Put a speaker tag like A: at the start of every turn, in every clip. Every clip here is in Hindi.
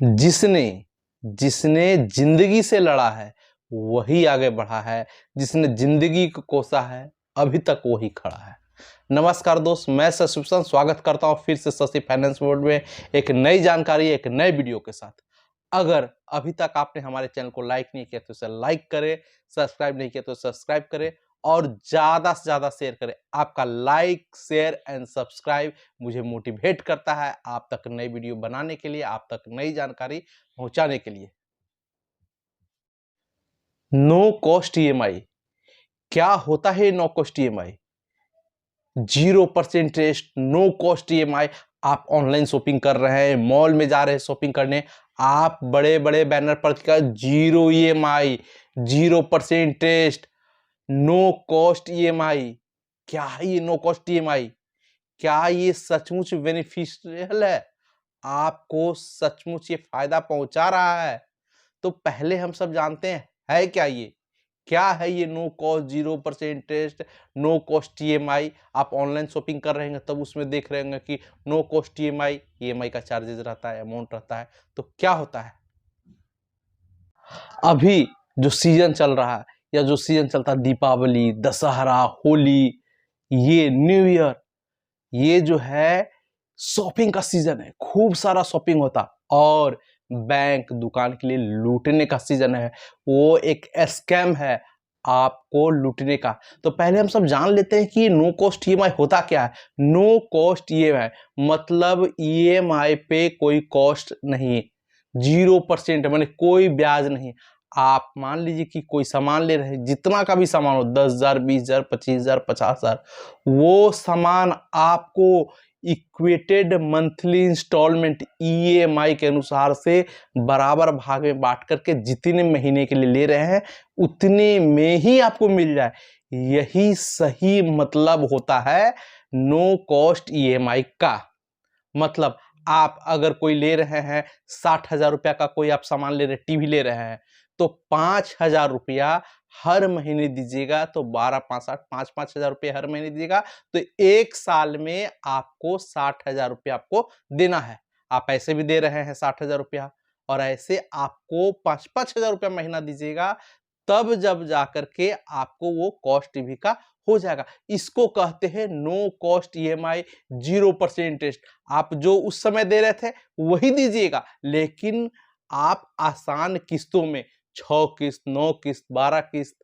A: जिसने जिसने जिंदगी से लड़ा है वही आगे बढ़ा है, जिसने जिंदगी को कोसा है अभी तक वही खड़ा है। नमस्कार दोस्त, मैं शशि भूषण स्वागत करता हूं फिर से शशि फाइनेंस वर्ल्ड में एक नई जानकारी, एक नए वीडियो के साथ। अगर अभी तक आपने हमारे चैनल को लाइक नहीं किया तो इसे लाइक करें, सब्सक्राइब नहीं किया तो सब्सक्राइब करें और ज्यादा से ज्यादा शेयर करें। आपका लाइक, शेयर एंड सब्सक्राइब मुझे मोटिवेट करता है आप तक नई वीडियो बनाने के लिए, आप तक नई जानकारी पहुंचाने के लिए। नो कॉस्ट ईएमआई क्या होता है? No cost EMI 0% interest, no cost EMI. आप ऑनलाइन शॉपिंग कर रहे हैं, मॉल में जा रहे हैं शॉपिंग करने, आप बड़े बड़े बैनर पर लिखा 0 EMI, 0% interest, no cost EMI. क्या है ये नो कॉस्ट ईएमआई? क्या ये सचमुच बेनिफिशियल है? आपको सचमुच ये फायदा पहुंचा रहा है? तो पहले हम सब जानते हैं है क्या ये? क्या है ये no cost 0% interest, no cost EMI? आप ऑनलाइन शॉपिंग कर रहे हैं तब उसमें देख रहे होंगे कि नो कॉस्ट ईएमआई का चार्जेस रहता है, अमाउंट रहता है। तो क्या होता है? अभी जो सीजन चल रहा है या जो सीजन चलता है, दीपावली, दशहरा, होली, ये न्यू ईयर, ये जो है शॉपिंग का सीजन है, खूब सारा शॉपिंग होता और बैंक दुकान के लिए लूटने का सीजन है। वो एक स्कैम है आपको लूटने का। तो पहले हम सब जान लेते हैं कि नो कॉस्ट ईएमआई होता क्या है। नो कॉस्ट ईएमआई मतलब ईएमआई पे कोई कॉस्ट नहीं, 0% माने कोई ब्याज नहीं। आप मान लीजिए कि कोई सामान ले रहे हैं, जितना का भी सामान हो, 10,000, 20,000, 25,000, 50,000, वो सामान आपको इक्वेटेड मंथली इंस्टॉलमेंट ईएमआई के अनुसार से बराबर भाग में बांट करके जितने महीने के लिए ले रहे हैं उतने में ही आपको मिल जाए, यही सही मतलब होता है नो कॉस्ट ईएमआई का। मतलब आप अगर कोई ले रहे हैं 60,000 रुपया का, कोई आप सामान ले रहे हैं, टीवी ले रहे हैं, तो 5,000 रुपया हर महीने दीजिएगा, तो 12 5 8 5,000 रुपये हर महीने दीजिएगा, तो एक साल में आपको 60,000 रुपया आपको देना है। आप ऐसे भी दे रहे हैं 60,000 रुपया और ऐसे आपको 5,000 रुपया महीना दीजिएगा, तब जब जाकर के आपको वो कॉस्ट टीवी का हो जाएगा। इसको कहते हैं नो कॉस्ट ईएमआई, 0% इंटरेस्ट। आप जो उस समय दे रहे थे वही दीजिएगा, लेकिन आप आसान किस्तों में 6 किस्त, 9 किस्त, 12 किस्त,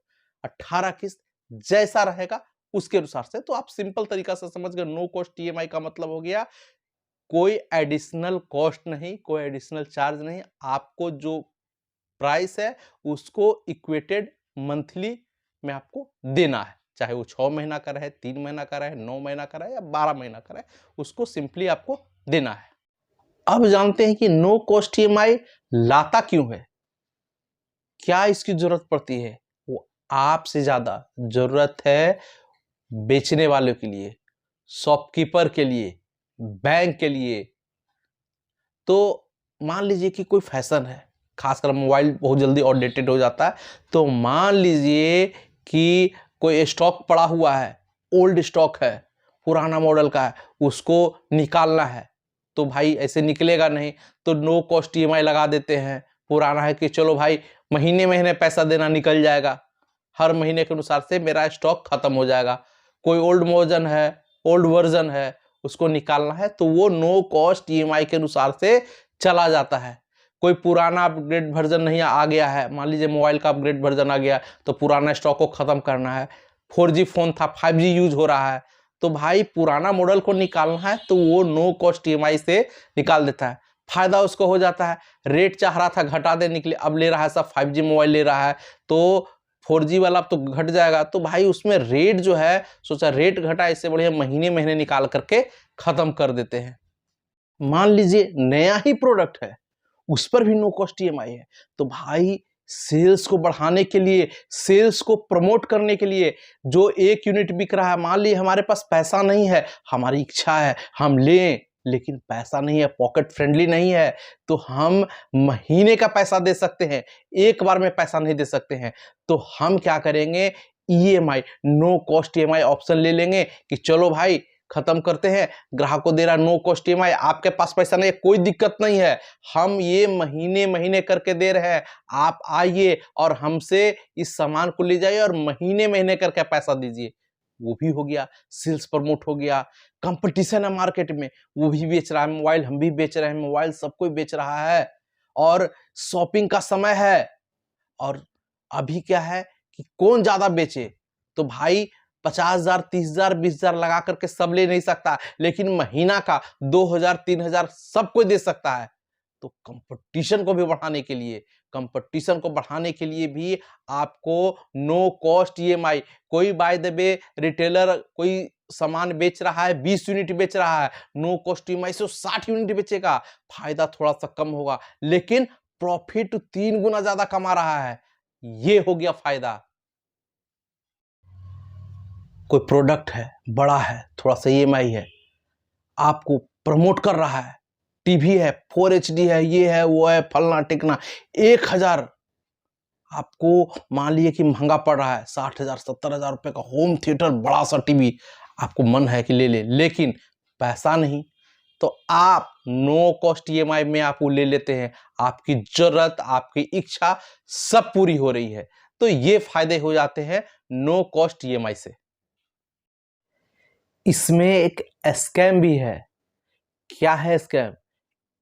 A: 18 किस्त, जैसा रहेगा उसके अनुसार से। तो आप सिंपल तरीका से समझ गए, नो कॉस्ट ईएमआई का मतलब हो गया कोई एडिशनल कॉस्ट नहीं, कोई एडिशनल चार्ज नहीं। आपको जो प्राइस है उसको इक्वेटेड मंथली में आपको देना है, चाहे वो 6 महीना का रहे, 3 महीना का रहे, 9 महीना का रहे या 12 महीना का रहे, उसको सिंपली आपको देना है। अब जानते हैं कि नो कॉस्ट ईएमआई लाता क्यों है, क्या इसकी जरूरत पड़ती है। वो आपसे ज्यादा जरूरत है बेचने वालों के लिए, शॉपकीपर के लिए, बैंक के लिए। तो मान लीजिए कि कोई फैशन है, खासकर मोबाइल बहुत जल्दी आउटडेटेड हो जाता है, तो मान लीजिए कि कोई स्टॉक पड़ा हुआ है, ओल्ड स्टॉक है, पुराना मॉडल का है, उसको निकालना है, तो भाई ऐसे निकलेगा नहीं, तो नो कॉस्ट ईएमआई लगा देते हैं। पुराना है कि चलो भाई महीने महीने पैसा देना, निकल जाएगा, हर महीने के अनुसार से मेरा स्टॉक खत्म हो जाएगा। कोई ओल्ड वर्जन है, उसको निकालना है, तो वो नो कॉस्ट ईएमआई के अनुसार से चला जाता है। कोई पुराना अपग्रेड वर्जन नहीं आ गया है, मान लीजिए मोबाइल का अपग्रेड वर्जन आ गया, तो पुराना स्टॉक को खत्म करना है। 4G फोन था, 5G यूज हो रहा है, तो भाई पुराना मॉडल को निकालना है, तो वो नो कॉस्ट ईएमआई से निकाल देता है। फायदा उसको हो जाता है, रेट चाह रहा था घटा देने के लिए, अब ले रहा है सब 5G मोबाइल ले रहा है, तो 4G वाला अब तो घट जाएगा, तो भाई उसमें रेट जो है, सोचा रेट घटा, इससे बढ़िया महीने महीने निकाल करके खत्म कर देते हैं। मान लीजिए नया ही प्रोडक्ट है, उस पर भी नो कॉस्ट ईएमआई है, तो भाई सेल्स को बढ़ाने के लिए, सेल्स को प्रमोट करने के लिए, जो 1 यूनिट बिक रहा है, मान लीजिए हमारे पास पैसा नहीं है, हमारी इच्छा है हम लें, लेकिन पैसा नहीं है, पॉकेट फ्रेंडली नहीं है, तो हम महीने का पैसा दे सकते हैं, एक बार में पैसा नहीं दे सकते हैं। तो हम क्या करेंगे, EMI, no cost EMI option ले लेंगे कि चलो भाई खत्म करते हैं। ग्राहक को दे रहा नो कॉस्ट ईएमआई, आपके पास पैसा नहीं है कोई दिक्कत नहीं है, हम ये महीने महीने करके दे रहे हैं, आप आइए और हमसे इस सामान को ले जाइए और महीने महीने करके पैसा दीजिए। वो भी हो गया, सेल्स प्रमोट हो गया। कंपटीशन है मार्केट में, वो भी बेच रहा है मोबाइल, हम भी बेच रहे हैं मोबाइल, सब कोई बेच रहा है और शॉपिंग का समय है। और अभी क्या है कि कौन ज्यादा बेचे, तो भाई 50,000 30,000 20,000 लगा करके सब ले नहीं सकता, लेकिन महीना का 2,000 3,000 सब कोई दे सकता है। तो कंपटीशन को भी बढ़ाने के लिए, भी आपको नो कॉस्ट ईएमआई, कोई बाय द वे रिटेलर कोई सामान बेच रहा है 20 यूनिट बेच रहा है, नो कॉस्ट ईएमआई से 60 यूनिट बेचेगा, फायदा थोड़ा सा कम होगा लेकिन प्रॉफिट 3 गुना ज्यादा कमा रहा है। ये हो गया फायदा। कोई प्रोडक्ट है, बड़ा है, थोड़ा सा ईएमआई है, आपको प्रमोट कर रहा है, टीवी है 4HD है, ये है वो है फलना टिकना, 1,000 आपको मान लीजिए कि महंगा पड़ रहा है, 60,000 70,000 रुपए का होम थिएटर बड़ा सा टीवी, आपको मन है कि ले ले, लेकिन पैसा नहीं, तो आप नो कॉस्ट ईएमआई में आप वो ले लेते हैं, आपकी जरूरत आपकी इच्छा सब पूरी हो रही है। तो ये फायदे हो जाते हैं नो कॉस्ट ईएमआई से। इसमें एक स्कैम भी है। क्या है स्कैम,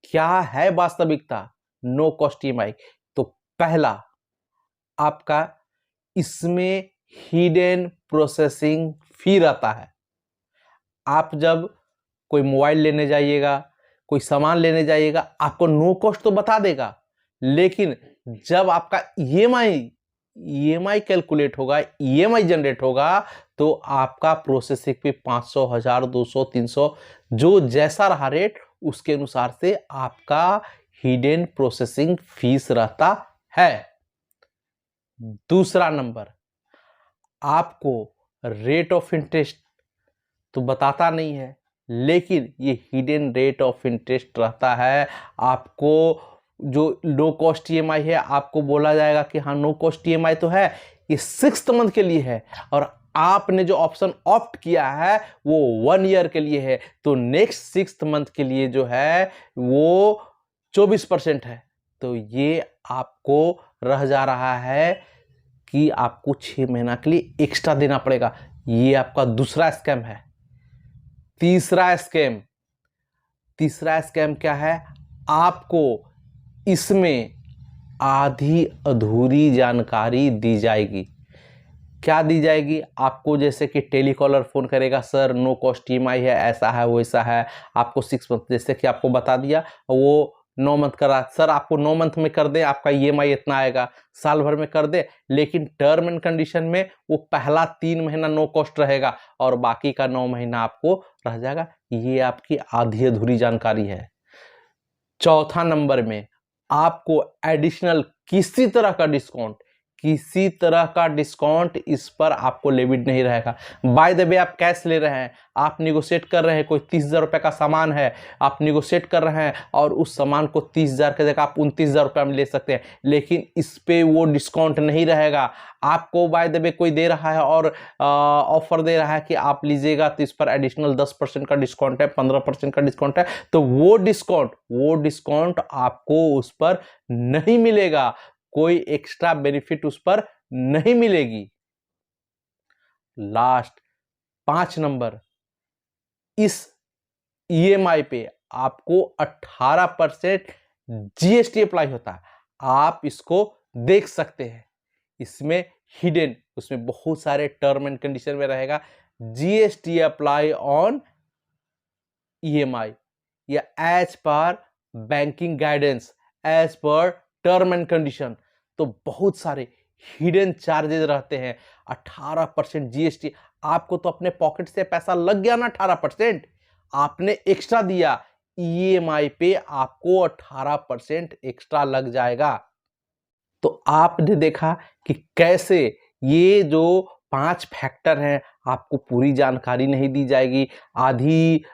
A: क्या है वास्तविकता नो कॉस्ट ईएमआई? तो पहला आपका इसमें हिडन प्रोसेसिंग फी रहता है। आप जब कोई मोबाइल लेने जाइएगा, कोई सामान लेने जाइएगा, आपको नो कॉस्ट तो बता देगा, लेकिन जब आपका ईएमआई कैलकुलेट होगा, ईएमआई जनरेट होगा, तो आपका प्रोसेसिंग पे 500 1000 200 300 जो जैसा रहा रेट उसके अनुसार से आपका हिडन प्रोसेसिंग फीस रहता है। दूसरा नंबर, आपको रेट ऑफ इंटरेस्ट तो बताता नहीं है, लेकिन ये हिडन रेट ऑफ इंटरेस्ट रहता है। आपको जो नो कॉस्ट ईएमआई है, आपको बोला जाएगा कि हाँ नो कॉस्ट ईएमआई तो है, ये 6th मंथ के लिए है, और आपने जो ऑप्शन ऑप्ट किया है वो 1 ईयर के लिए है, तो नेक्स्ट 6th मंथ के लिए जो है वो 24% है। तो ये आपको रह जा रहा है कि आपको 6 महीना के लिए एक्स्ट्रा देना पड़ेगा। ये आपका दूसरा स्कैम है। तीसरा स्कैम क्या है, आपको इसमें आधी अधूरी जानकारी दी जाएगी। क्या दी जाएगी आपको? जैसे कि टेलीकॉलर फोन करेगा, सर नो कॉस्ट ईएमआई है, ऐसा है वैसा है, आपको 6 मंथ, जैसे कि आपको बता दिया वो 9 मंथ करा, सर आपको 9 मंथ में कर दे, आपका ईएमआई इतना आएगा, साल भर में कर दे, लेकिन टर्म एंड कंडीशन में वो पहला 3 महीना नो कॉस्ट रहेगा और बाकी का 9 महीना आपको रह जाएगा। ये आपकी आधी अधूरी जानकारी है। चौथा नंबर में, आपको एडिशनल किसी तरह का डिस्काउंट इस पर आपको लिमिट नहीं रहेगा। बाय द वे आप कैश ले रहे हैं, आप निगोशिएट कर रहे हैं, कोई 30,000 रुपये का सामान है, आप निगोशिएट कर रहे हैं और उस सामान को 30,000 की जगह आप 29,000 रुपये में ले सकते हैं, लेकिन इस पे वो डिस्काउंट नहीं रहेगा। आपको बाय द वे कोई दे रहा है और ऑफर दे रहा है कि आप लीजिएगा तो इस पर एडिशनल 10% का डिस्काउंट है, 15% का डिस्काउंट है, तो वो डिस्काउंट आपको उस पर नहीं मिलेगा, कोई एक्स्ट्रा बेनिफिट उस पर नहीं मिलेगी। लास्ट 5 नंबर, इस ईएमआई पे आपको 18% जीएसटी अप्लाई होता है। आप इसको देख सकते हैं, इसमें हिडन, उसमें बहुत सारे टर्म एंड कंडीशन में रहेगा, जीएसटी अप्लाई ऑन ईएमआई या as per banking guidance, as per term and condition. तो बहुत सारे हिडन चार्जेस रहते हैं। 18% जीएसटी, आपको तो अपने पॉकेट से पैसा लग गया ना, 18% आपने एक्स्ट्रा दिया, ईएमआई पे आपको 18% एक्स्ट्रा लग जाएगा। तो आपने देखा कि कैसे ये जो 5 फैक्टर हैं, आपको पूरी जानकारी नहीं दी जाएगी, आधी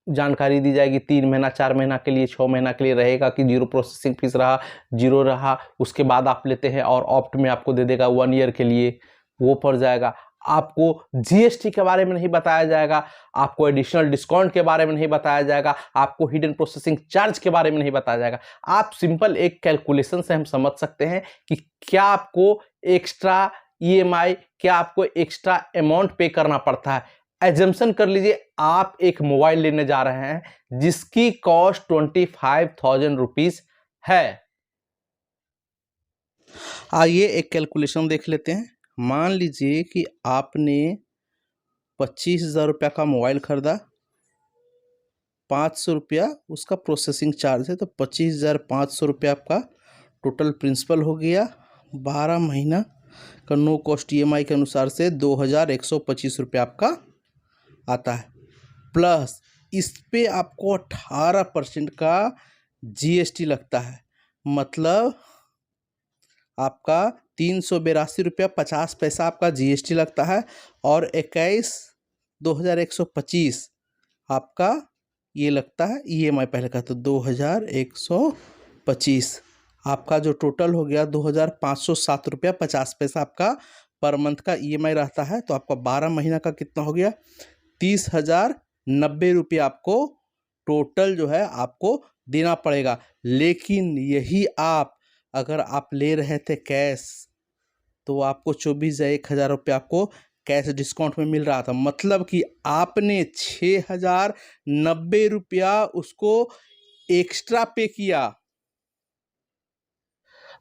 A: जानकारी दी जाएगी, 3 महीना 4 महीना के लिए, 6 महीना के लिए रहेगा कि जीरो प्रोसेसिंग फीस रहा, जीरो रहा, उसके बाद आप लेते हैं और ऑप्ट में आपको दे देगा 1 ईयर के लिए, वो पड़ जाएगा। आपको जीएसटी के बारे में नहीं बताया जाएगा, आपको एडिशनल डिस्काउंट के बारे में नहीं बताया जाएगा, आपको हिडन प्रोसेसिंग चार्ज के बारे में नहीं बताया जाएगा। आप सिंपल एक कैलकुलेशन से हम समझ सकते हैं कि क्या आपको एक्स्ट्रा ईएमआई, क्या आपको एक्स्ट्रा अमाउंट पे करना पड़ता है। एजम्पशन कर लीजिए आप एक मोबाइल लेने जा रहे हैं जिसकी कॉस्ट 25,000 रुपीज है। आइए एक कैलकुलेशन देख लेते हैं। मान लीजिए कि आपने 25,000 रुपया का मोबाइल खरीदा, 500 रुपया उसका प्रोसेसिंग चार्ज है, तो 25,500 रुपया आपका टोटल प्रिंसिपल हो गया। 12 महीना का नो कॉस्ट ईएमआई के अनुसार से 2,125 रुपया आपका आता है, प्लस इस पे आपको 18% का जीएसटी लगता है। मतलब आपका 382 रुपया 50 पैसा आपका जीएसटी लगता है, और 21,2,125 आपका ये लगता है ईएमआई पहले का। तो 2,125 आपका जो टोटल हो गया 2,507 रुपया 50 पैसा आपका पर मंथ का ईएमआई रहता है। तो आपका 12 महीना का कितना हो गया, 30,090 रुपया आपको टोटल जो है आपको देना पड़ेगा। लेकिन यही आप अगर आप ले रहे थे कैश तो आपको 24 या 1,000 रुपया आपको कैश डिस्काउंट में मिल रहा था। मतलब कि आपने 6,090 रुपया उसको एक्स्ट्रा पे किया।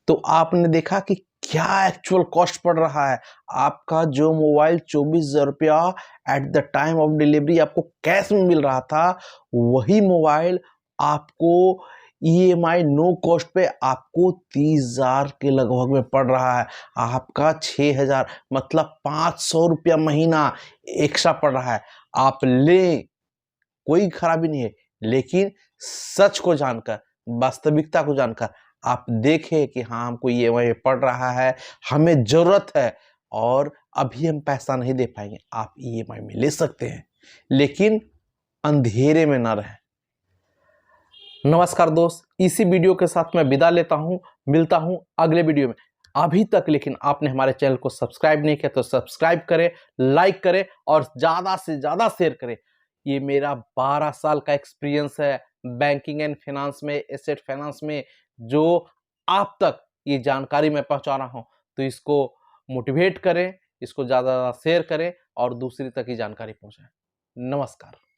A: तो आपने देखा कि क्या एक्चुअल कॉस्ट पड़ रहा है। आपका जो मोबाइल 24,000 रुपया at the time of delivery आपको कैश में मिल रहा था, वही मोबाइल आपको ईएमआई नो कॉस्ट पे आपको 30,000 के लगभग में पड़ रहा है। आपका 6,000 मतलब 500 रुपया महीना एक्स्ट्रा पड़ रहा है। आप लें, कोई खराबी नहीं है, लेकिन सच को जानकर, वास्तविकता को जानकर आप देखें कि हाँ हमको ईएमआई पड़ रहा है, हमें जरूरत है और अभी हम पैसा नहीं दे पाएंगे। आप ईएमआई में ले सकते हैं, लेकिन अंधेरे में ना रहें। नमस्कार दोस्त, इसी वीडियो के साथ मैं विदा लेता हूं, मिलता हूं अगले वीडियो में। अभी तक लेकिन आपने हमारे चैनल को सब्सक्राइब नहीं किया तो सब्सक्राइब करें, लाइक करें और ज़्यादा से ज़्यादा शेयर करें। ये मेरा 12 साल का एक्सपीरियंस है बैंकिंग एंड फाइनेंस में, एसेट फाइनेंस में, जो आप तक ये जानकारी मैं पहुंचा रहा हूं। तो इसको मोटिवेट करें, इसको ज़्यादा शेयर करें और दूसरी तक ये जानकारी पहुंचाएं। नमस्कार।